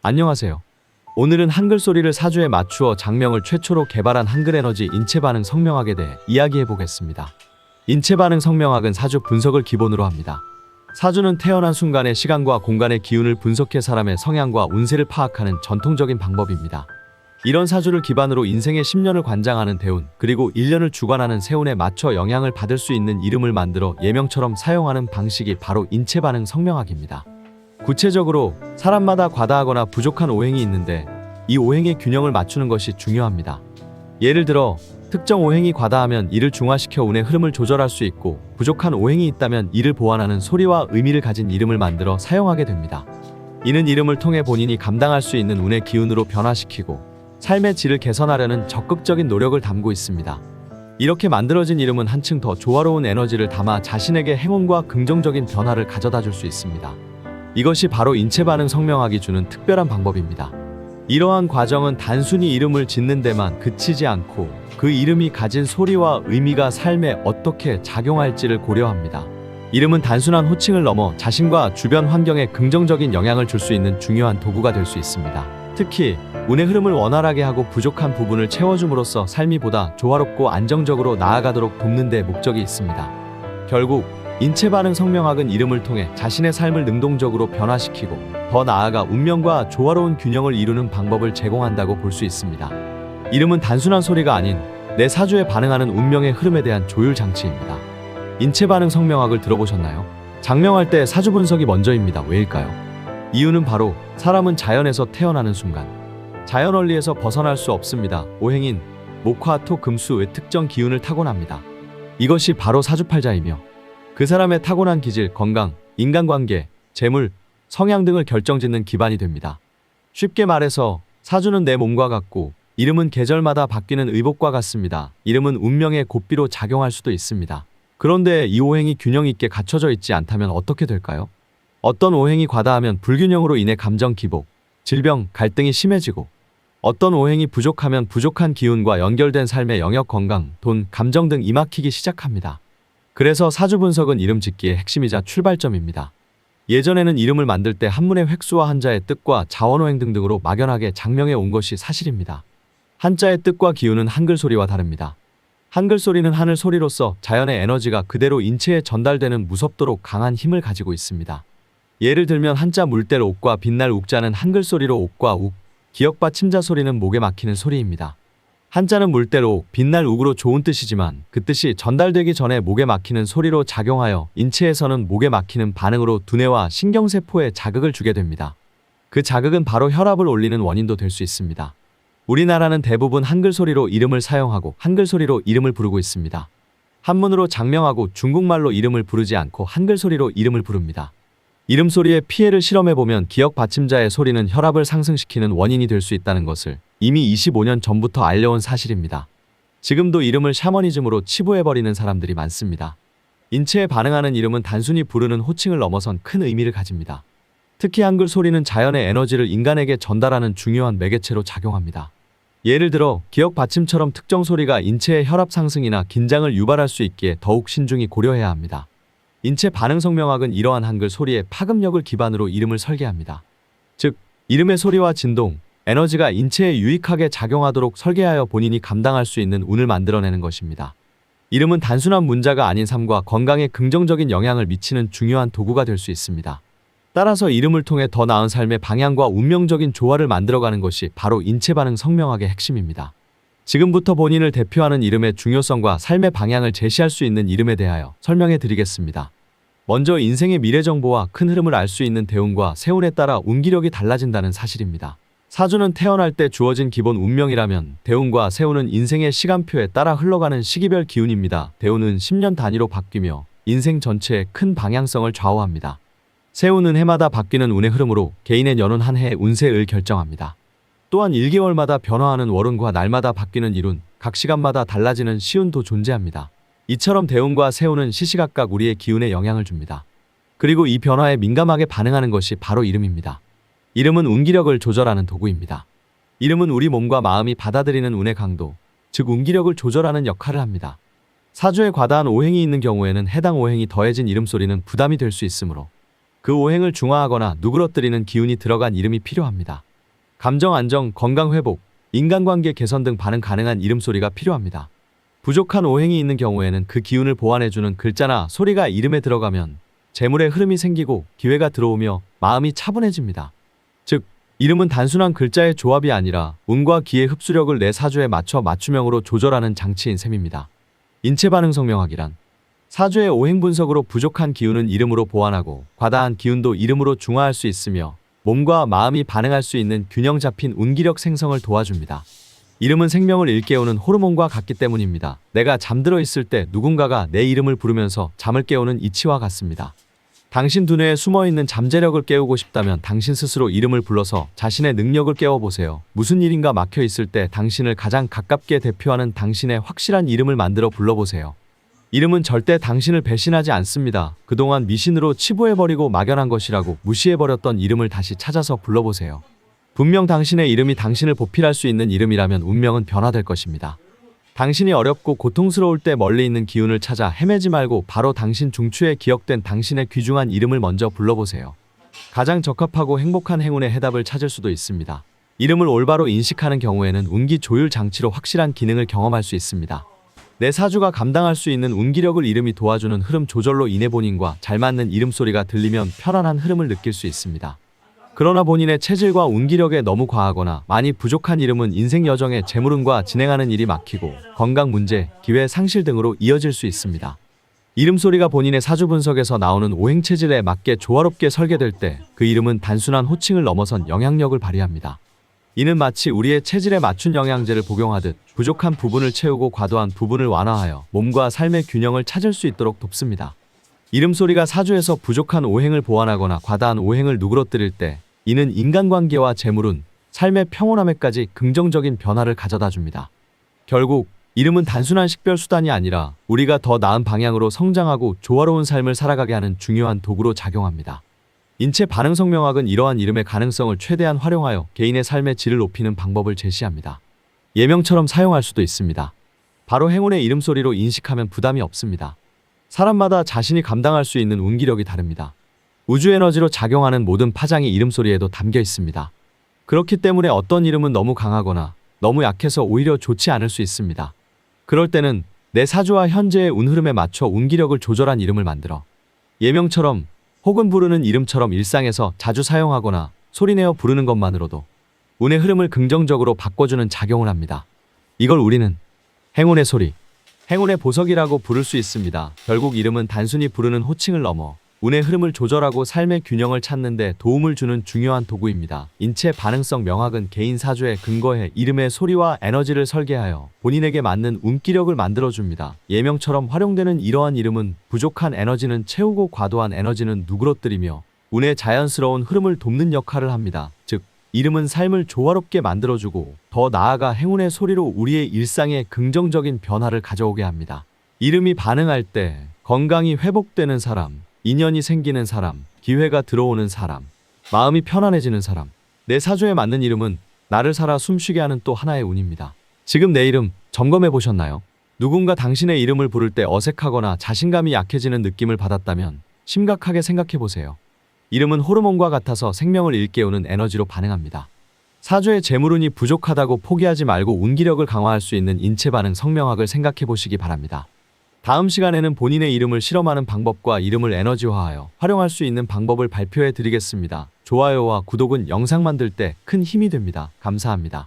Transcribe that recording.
안녕하세요. 오늘은 한글 소리를 사주에 맞추어 장명을 최초로 개발한 한글 에너지 인체 반응 성명학에 대해 이야기해 보겠습니다. 인체 반응 성명학은 사주 분석을 기본으로 합니다. 사주는 태어난 순간의 시간과 공간의 기운을 분석해 사람의 성향과 운세를 파악하는 전통적인 방법입니다. 이런 사주를 기반으로 인생의 10년을 관장하는 대운, 그리고 1년을 주관하는 세운에 맞춰 영향을 받을 수 있는 이름을 만들어 예명처럼 사용하는 방식이 바로 인체 반응 성명학입니다. 구체적으로 사람마다 과다하거나 부족한 오행이 있는데 이 오행의 균형을 맞추는 것이 중요합니다. 예를 들어 특정 오행이 과다하면 이를 중화시켜 운의 흐름을 조절할 수 있고, 부족한 오행이 있다면 이를 보완하는 소리와 의미를 가진 이름을 만들어 사용하게 됩니다. 이는 이름을 통해 본인이 감당할 수 있는 운의 기운으로 변화시키고 삶의 질을 개선하려는 적극적인 노력을 담고 있습니다. 이렇게 만들어진 이름은 한층 더 조화로운 에너지를 담아 자신에게 행운과 긍정적인 변화를 가져다 줄 수 있습니다. 이것이 바로 인체 반응 성명학이 주는 특별한 방법입니다. 이러한 과정은 단순히 이름을 짓는 데만 그치지 않고 그 이름이 가진 소리와 의미가 삶에 어떻게 작용할지를 고려합니다. 이름은 단순한 호칭을 넘어 자신과 주변 환경에 긍정적인 영향을 줄 수 있는 중요한 도구가 될 수 있습니다. 특히 운의 흐름을 원활하게 하고 부족한 부분을 채워줌으로써 삶이 보다 조화롭고 안정적으로 나아가도록 돕는 데 목적이 있습니다. 결국 인체 반응 성명학은 이름을 통해 자신의 삶을 능동적으로 변화시키고 더 나아가 운명과 조화로운 균형을 이루는 방법을 제공한다고 볼 수 있습니다. 이름은 단순한 소리가 아닌 내 사주에 반응하는 운명의 흐름에 대한 조율 장치입니다. 인체 반응 성명학을 들어보셨나요? 장명할 때 사주 분석이 먼저입니다. 왜일까요? 이유는 바로 사람은 자연에서 태어나는 순간 자연 원리에서 벗어날 수 없습니다. 오행인 목, 화, 토, 금, 수의 특정 기운을 타고납니다. 이것이 바로 사주팔자이며 그 사람의 타고난 기질, 건강, 인간관계, 재물, 성향 등을 결정짓는 기반이 됩니다. 쉽게 말해서 사주는 내 몸과 같고 이름은 계절마다 바뀌는 의복과 같습니다. 이름은 운명의 고삐로 작용할 수도 있습니다. 그런데 이 오행이 균형 있게 갖춰져 있지 않다면 어떻게 될까요? 어떤 오행이 과다하면 불균형으로 인해 감정 기복, 질병, 갈등이 심해지고, 어떤 오행이 부족하면 부족한 기운과 연결된 삶의 영역, 건강, 돈, 감정 등 이막히기 시작합니다. 그래서 사주 분석은 이름 짓기의 핵심이자 출발점입니다. 예전에는 이름을 만들 때 한문의 획수와 한자의 뜻과 자원오행 등등으로 막연하게 장명해 온 것이 사실입니다. 한자의 뜻과 기운은 한글 소리와 다릅니다. 한글 소리는 하늘 소리로서 자연의 에너지가 그대로 인체에 전달되는 무섭도록 강한 힘을 가지고 있습니다. 예를 들면 한자 물댈 옥과 빛날 욱자는 한글 소리로 옥과 욱, 기역바 침자 소리는 목에 막히는 소리입니다. 한자는 물댈 옥, 빛날 욱으로 좋은 뜻이지만 그 뜻이 전달되기 전에 목에 막히는 소리로 작용하여 인체에서는 목에 막히는 반응으로 두뇌와 신경세포에 자극을 주게 됩니다. 그 자극은 바로 혈압을 올리는 원인도 될 수 있습니다. 우리나라는 대부분 한글 소리로 이름을 사용하고 한글 소리로 이름을 부르고 있습니다. 한문으로 장명하고 중국말로 이름을 부르지 않고 한글 소리로 이름을 부릅니다. 이름 소리의 피해를 실험해보면 기역 받침자의 소리는 혈압을 상승시키는 원인이 될 수 있다는 것을 이미 25년 전부터 알려온 사실입니다. 지금도 이름을 샤머니즘으로 치부해버리는 사람들이 많습니다. 인체에 반응하는 이름은 단순히 부르는 호칭을 넘어선 큰 의미를 가집니다. 특히 한글 소리는 자연의 에너지를 인간에게 전달하는 중요한 매개체로 작용합니다. 예를 들어 기역 받침처럼 특정 소리가 인체의 혈압 상승이나 긴장을 유발할 수 있기에 더욱 신중히 고려해야 합니다. 인체 반응 성명학은 이러한 한글 소리의 파급력을 기반으로 이름을 설계합니다. 즉, 이름의 소리와 진동, 에너지가 인체에 유익하게 작용하도록 설계하여 본인이 감당할 수 있는 운을 만들어내는 것입니다. 이름은 단순한 문자가 아닌 삶과 건강에 긍정적인 영향을 미치는 중요한 도구가 될 수 있습니다. 따라서 이름을 통해 더 나은 삶의 방향과 운명적인 조화를 만들어가는 것이 바로 인체 반응 성명학의 핵심입니다. 지금부터 본인을 대표하는 이름의 중요성과 삶의 방향을 제시할 수 있는 이름에 대하여 설명해 드리겠습니다. 먼저 인생의 미래 정보와 큰 흐름을 알 수 있는 대운과 세운에 따라 운기력이 달라진다는 사실입니다. 사주는 태어날 때 주어진 기본 운명이라면 대운과 세운은 인생의 시간표에 따라 흘러가는 시기별 기운입니다. 대운은 10년 단위로 바뀌며 인생 전체의 큰 방향성을 좌우합니다. 세운은 해마다 바뀌는 운의 흐름으로 개인의 연운 한 해의 운세를 결정합니다. 또한 1개월마다 변화하는 월운과 날마다 바뀌는 일운, 각 시간마다 달라지는 시운도 존재합니다. 이처럼 대운과 세운은 시시각각 우리의 기운에 영향을 줍니다. 그리고 이 변화에 민감하게 반응하는 것이 바로 이름입니다. 이름은 운기력을 조절하는 도구입니다. 이름은 우리 몸과 마음이 받아들이는 운의 강도, 즉 운기력을 조절하는 역할을 합니다. 사주에 과다한 오행이 있는 경우에는 해당 오행이 더해진 이름소리는 부담이 될 수 있으므로 그 오행을 중화하거나 누그러뜨리는 기운이 들어간 이름이 필요합니다. 감정 안정, 건강 회복, 인간관계 개선 등 반응 가능한 이름소리가 필요합니다. 부족한 오행이 있는 경우에는 그 기운을 보완해주는 글자나 소리가 이름에 들어가면 재물의 흐름이 생기고 기회가 들어오며 마음이 차분해집니다. 즉, 이름은 단순한 글자의 조합이 아니라 운과 기의 흡수력을 내 사주에 맞춰 맞춤형으로 조절하는 장치인 셈입니다. 인체 반응 성명학이란 사주의 오행 분석으로 부족한 기운은 이름으로 보완하고 과다한 기운도 이름으로 중화할 수 있으며 몸과 마음이 반응할 수 있는 균형 잡힌 운기력 생성을 도와줍니다. 이름은 생명을 일깨우는 호르몬과 같기 때문입니다. 내가 잠들어 있을 때 누군가가 내 이름을 부르면서 잠을 깨우는 이치와 같습니다. 당신 두뇌에 숨어있는 잠재력을 깨우고 싶다면 당신 스스로 이름을 불러서 자신의 능력을 깨워보세요. 무슨 일인가 막혀있을 때 당신을 가장 가깝게 대표하는 당신의 확실한 이름을 만들어 불러보세요. 이름은 절대 당신을 배신하지 않습니다. 그동안 미신으로 치부해버리고 막연한 것이라고 무시해버렸던 이름을 다시 찾아서 불러보세요. 분명 당신의 이름이 당신을 보필할 수 있는 이름이라면 운명은 변화될 것입니다. 당신이 어렵고 고통스러울 때 멀리 있는 기운을 찾아 헤매지 말고 바로 당신 중추에 기억된 당신의 귀중한 이름을 먼저 불러보세요. 가장 적합하고 행복한 행운의 해답을 찾을 수도 있습니다. 이름을 올바로 인식하는 경우에는 운기 조율 장치로 확실한 기능을 경험할 수 있습니다. 내 사주가 감당할 수 있는 운기력을 이름이 도와주는 흐름 조절로 인해 본인과 잘 맞는 이름 소리가 들리면 편안한 흐름을 느낄 수 있습니다. 그러나 본인의 체질과 운기력에 너무 과하거나 많이 부족한 이름은 인생 여정에 재물운과 진행하는 일이 막히고 건강 문제, 기회 상실 등으로 이어질 수 있습니다. 이름 소리가 본인의 사주 분석에서 나오는 오행 체질에 맞게 조화롭게 설계될 때 그 이름은 단순한 호칭을 넘어선 영향력을 발휘합니다. 이는 마치 우리의 체질에 맞춘 영양제를 복용하듯 부족한 부분을 채우고 과도한 부분을 완화하여 몸과 삶의 균형을 찾을 수 있도록 돕습니다. 이름 소리가 사주에서 부족한 오행을 보완하거나 과다한 오행을 누그러뜨릴 때 이는 인간관계와 재물운, 삶의 평온함에까지 긍정적인 변화를 가져다 줍니다. 결국 이름은 단순한 식별수단이 아니라 우리가 더 나은 방향으로 성장하고 조화로운 삶을 살아가게 하는 중요한 도구로 작용합니다. 인체 반응 성명학은 이러한 이름의 가능성을 최대한 활용하여 개인의 삶의 질을 높이는 방법을 제시합니다. 예명처럼 사용할 수도 있습니다. 바로 행운의 이름 소리로 인식하면 부담이 없습니다. 사람마다 자신이 감당할 수 있는 운기력이 다릅니다. 우주 에너지로 작용하는 모든 파장이 이름 소리에도 담겨 있습니다. 그렇기 때문에 어떤 이름은 너무 강하거나 너무 약해서 오히려 좋지 않을 수 있습니다. 그럴 때는 내 사주와 현재의 운 흐름에 맞춰 운기력을 조절한 이름을 만들어 예명처럼 혹은 부르는 이름처럼 일상에서 자주 사용하거나 소리내어 부르는 것만으로도 운의 흐름을 긍정적으로 바꿔주는 작용을 합니다. 이걸 우리는 행운의 소리, 행운의 보석이라고 부를 수 있습니다. 결국 이름은 단순히 부르는 호칭을 넘어 운의 흐름을 조절하고 삶의 균형을 찾는 데 도움을 주는 중요한 도구입니다. 인체 반응성 명학은 개인 사주에 근거해 이름의 소리와 에너지를 설계하여 본인에게 맞는 운기력을 만들어줍니다. 예명처럼 활용되는 이러한 이름은 부족한 에너지는 채우고 과도한 에너지는 누그러뜨리며 운의 자연스러운 흐름을 돕는 역할을 합니다. 즉, 이름은 삶을 조화롭게 만들어주고 더 나아가 행운의 소리로 우리의 일상에 긍정적인 변화를 가져오게 합니다. 이름이 반응할 때 건강이 회복되는 사람, 인연이 생기는 사람, 기회가 들어오는 사람, 마음이 편안해지는 사람. 내 사주에 맞는 이름은 나를 살아 숨쉬게 하는 또 하나의 운입니다. 지금 내 이름 점검해 보셨나요? 누군가 당신의 이름을 부를 때 어색하거나 자신감이 약해지는 느낌을 받았다면 심각하게 생각해 보세요. 이름은 호르몬과 같아서 생명을 일깨우는 에너지로 반응합니다. 사주의 재물운이 부족하다고 포기하지 말고 운기력을 강화할 수 있는 인체 반응 성명학을 생각해 보시기 바랍니다. 다음 시간에는 본인의 이름을 실험하는 방법과 이름을 에너지화하여 활용할 수 있는 방법을 발표해 드리겠습니다. 좋아요와 구독은 영상 만들 때 큰 힘이 됩니다. 감사합니다.